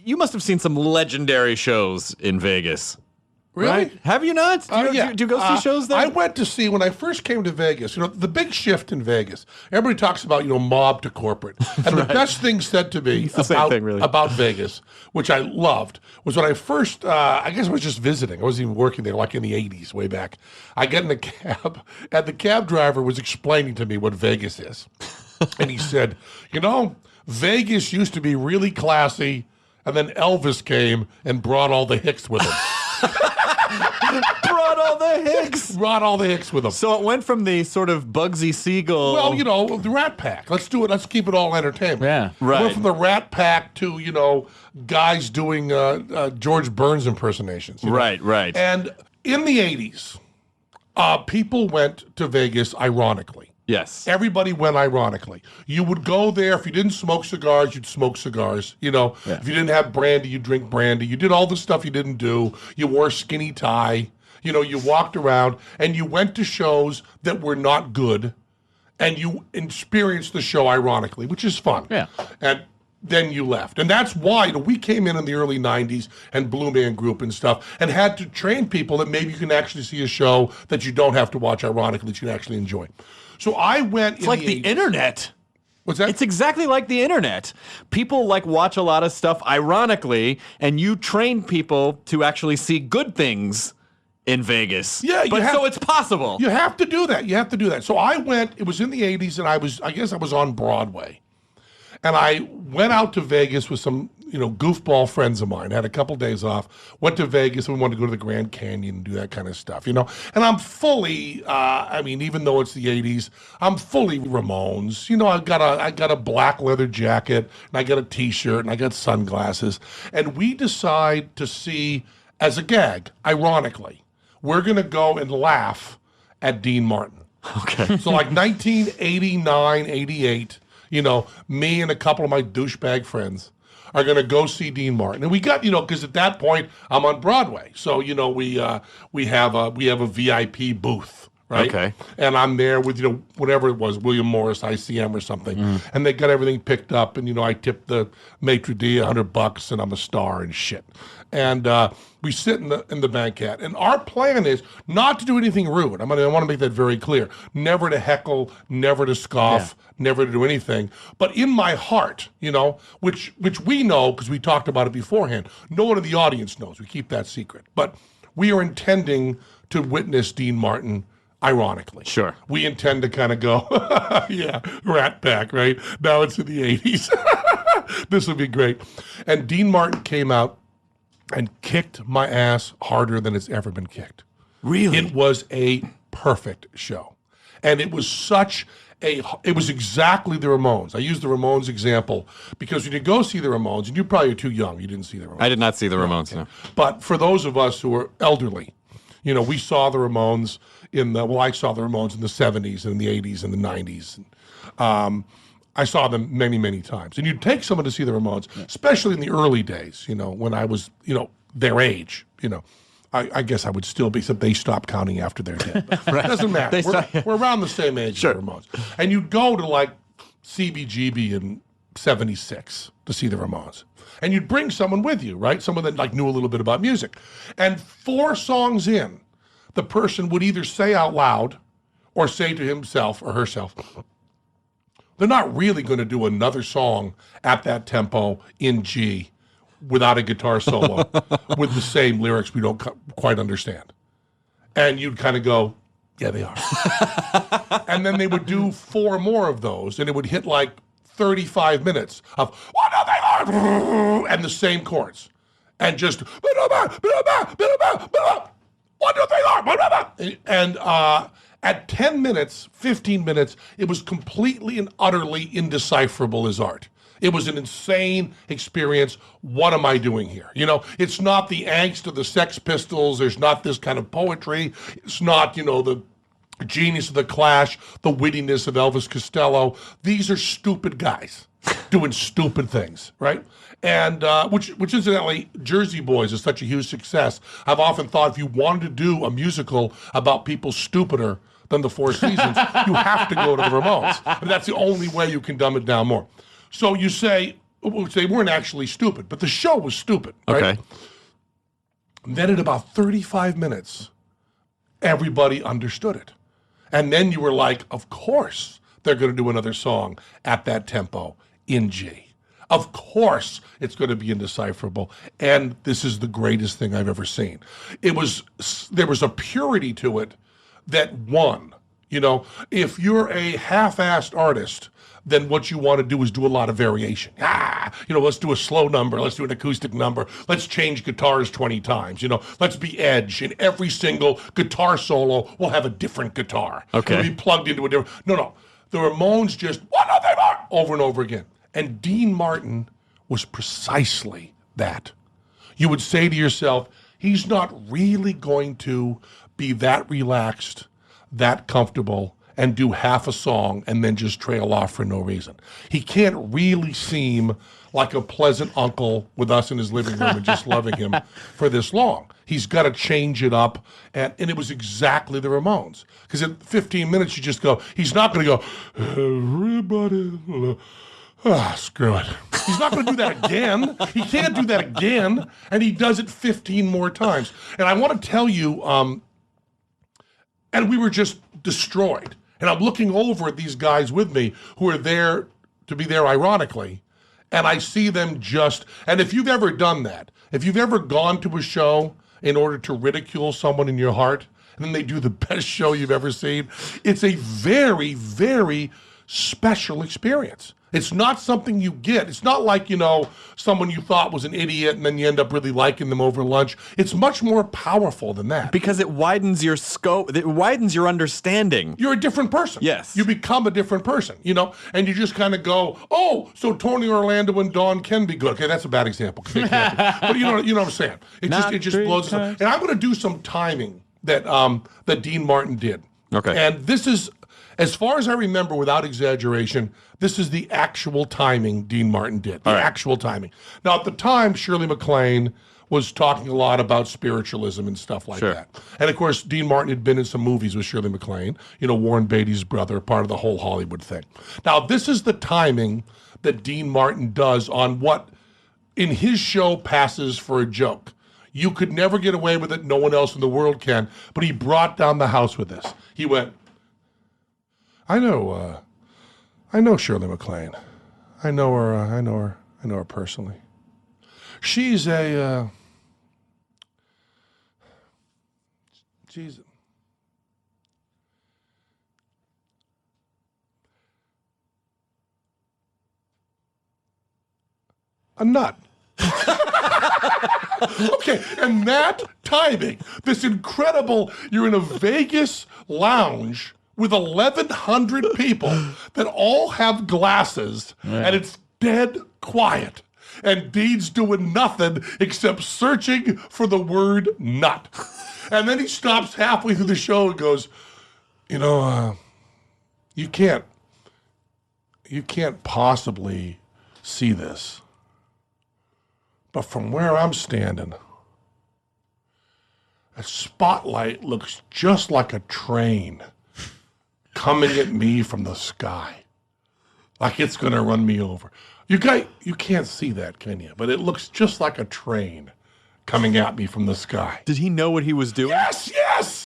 you must have seen some legendary shows in Vegas. Really? Right? Have you not? Do you go see shows there? I went to see, when I first came to Vegas, the big shift in Vegas. Everybody talks about, mob to corporate. And the best thing said to me about Vegas, which I loved, was when I first, I guess I was just visiting. I wasn't even working there, like in the 80s, way back. I get in a cab, and the cab driver was explaining to me what Vegas is. And he said, Vegas used to be really classy, and then Elvis came and brought all the hicks with him. Brought all the Hicks with him. So it went from the sort of Bugsy Siegel. Well, the Rat Pack. Let's do it. Let's keep it all entertainment. Yeah, right. It went from the Rat Pack to, guys doing George Burns impersonations. Right. And in the 80s, people went to Vegas ironically. Yes. Everybody went ironically. You would go there. If you didn't smoke cigars, you'd smoke cigars. If you didn't have brandy, you'd drink brandy. You did all the stuff you didn't do. You wore a skinny tie. You walked around, and you went to shows that were not good, and you experienced the show ironically, which is fun. Yeah. And then you left. And that's why we came in the early 90s and Blue Man Group and stuff and had to train people that maybe you can actually see a show that you don't have to watch ironically, that you can actually enjoy. So I went. It's like the internet. What's that? It's exactly like the internet. People watch a lot of stuff ironically, and you train people to actually see good things in Vegas. Yeah, so it's possible. You have to do that. So I went. It was in the 80s, and I guess I was on Broadway, and I went out to Vegas with some goofball friends of mine. Had a couple days off. Went to Vegas. And we wanted to go to the Grand Canyon and do that kind of stuff. And I'm fully. Even though it's the 80s, I'm fully Ramones. I got a black leather jacket, and I got a T-shirt, and I got sunglasses. And we decide to see, as a gag, ironically, we're going to go and laugh at Dean Martin. Okay. So 1989, 88, me and a couple of my douchebag friends are going to go see Dean Martin. And we got, because at that point I'm on Broadway. So, we have a VIP booth, right? Okay. And I'm there with, whatever it was, William Morris, ICM or something. And they got everything picked up. And, I tipped the maitre d' $100 and I'm a star and shit. And we sit in the banquette. And our plan is not to do anything rude. I want to make that very clear. Never to heckle, never to scoff, never to do anything. But in my heart, which we know because we talked about it beforehand, no one in the audience knows. We keep that secret. But we are intending to witness Dean Martin ironically. Sure. We intend to kind of go, Rat Pack, right? Now it's in the 80s. This will be great. And Dean Martin came out and kicked my ass harder than it's ever been kicked. Really? It was a perfect show. And it was it was exactly the Ramones. I use the Ramones example because when you go see the Ramones, and you probably are too young, you didn't see the Ramones. I did not see the Ramones, no. But for those of us who are elderly, we saw the Ramones I saw the Ramones in the 70s and the 80s and the 90s. I saw them many, many times. And you'd take someone to see the Ramones, especially in the early days, when I was, their age, I guess I would still be, except they stopped counting after they're dead. But it doesn't matter. We're around the same age as the Ramones. And you'd go to CBGB in 76 to see the Ramones. And you'd bring someone with you, right? Someone that knew a little bit about music. And 4 songs in, the person would either say out loud or say to himself or herself, they're not really going to do another song at that tempo in G without a guitar solo with the same lyrics we don't quite understand. And you'd kind of go, yeah, they are. And then they would do 4 more of those, and it would hit 35 minutes of, what do they learn? And the same chords. And just, what do they learn? And at 10 minutes, 15 minutes, it was completely and utterly indecipherable as art. It was an insane experience. What am I doing here? It's not the angst of the Sex Pistols. There's not this kind of poetry. It's not, the genius of the Clash, the wittiness of Elvis Costello. These are stupid guys doing stupid things, right? And which incidentally, Jersey Boys is such a huge success. I've often thought if you wanted to do a musical about people stupider than the Four Seasons, you have to go to the Ramones. And that's the only way you can dumb it down more. So you say, which they weren't actually stupid, but the show was stupid. Right? Okay. And then at about 35 minutes, everybody understood it. And then you were like, of course they're going to do another song at that tempo in G. Of course it's going to be indecipherable. And this is the greatest thing I've ever seen. There was a purity to it that won. You know, if you're a half-assed artist, then what you want to do is do a lot of variation. Let's do a slow number. Let's do an acoustic number. Let's change guitars 20 times. Let's be edge. In every single guitar solo, we'll have a different guitar. Okay. It'll be plugged into a different. No. The Ramones just one other more over and over again. And Dean Martin was precisely that. You would say to yourself, he's not really going to be that relaxed, that comfortable, and do half a song and then just trail off for no reason. He can't really seem like a pleasant uncle with us in his living room and just loving him for this long. He's got to change it up, and it was exactly the Ramones. Because in 15 minutes you just go, he's not going to go, everybody, screw it. He's not going to do that again. He can't do that again, and he does it 15 more times. And I want to tell you, and we were just destroyed. And I'm looking over at these guys with me who are there to be there ironically, and I see them just, and if you've ever done that, if you've ever gone to a show in order to ridicule someone in your heart, and then they do the best show you've ever seen, it's a very, very special experience. It's not something you get. It's not like, someone you thought was an idiot and then you end up really liking them over lunch. It's much more powerful than that. Because it widens your scope. It widens your understanding. You're a different person. Yes. You become a different person, and you just kind of go, oh, so Tony Orlando and Dawn can be good. Okay, that's a bad example. But you know what I'm saying. It just blows us up. And I'm going to do some timing that Dean Martin did. Okay. And this is, as far as I remember, without exaggeration, this is the actual timing Dean Martin did. The actual timing. Now, at the time, Shirley MacLaine was talking a lot about spiritualism and stuff like that. And, of course, Dean Martin had been in some movies with Shirley MacLaine, Warren Beatty's brother, part of the whole Hollywood thing. Now, this is the timing that Dean Martin does on what, in his show, passes for a joke. You could never get away with it. No one else in the world can. But he brought down the house with this. He went, I know Shirley MacLaine. I know her personally. She's a nut. Okay, and that timing, this incredible, you're in a Vegas lounge with 1,100 people that all have glasses, and it's dead quiet. And Dean's doing nothing except searching for the word nut. And then he stops halfway through the show and goes, you can't possibly see this. But from where I'm standing, a spotlight looks just like a train coming at me from the sky, like it's going to run me over. You can't see that, can you? But it looks just like a train coming at me from the sky. Did he know what he was doing? Yes!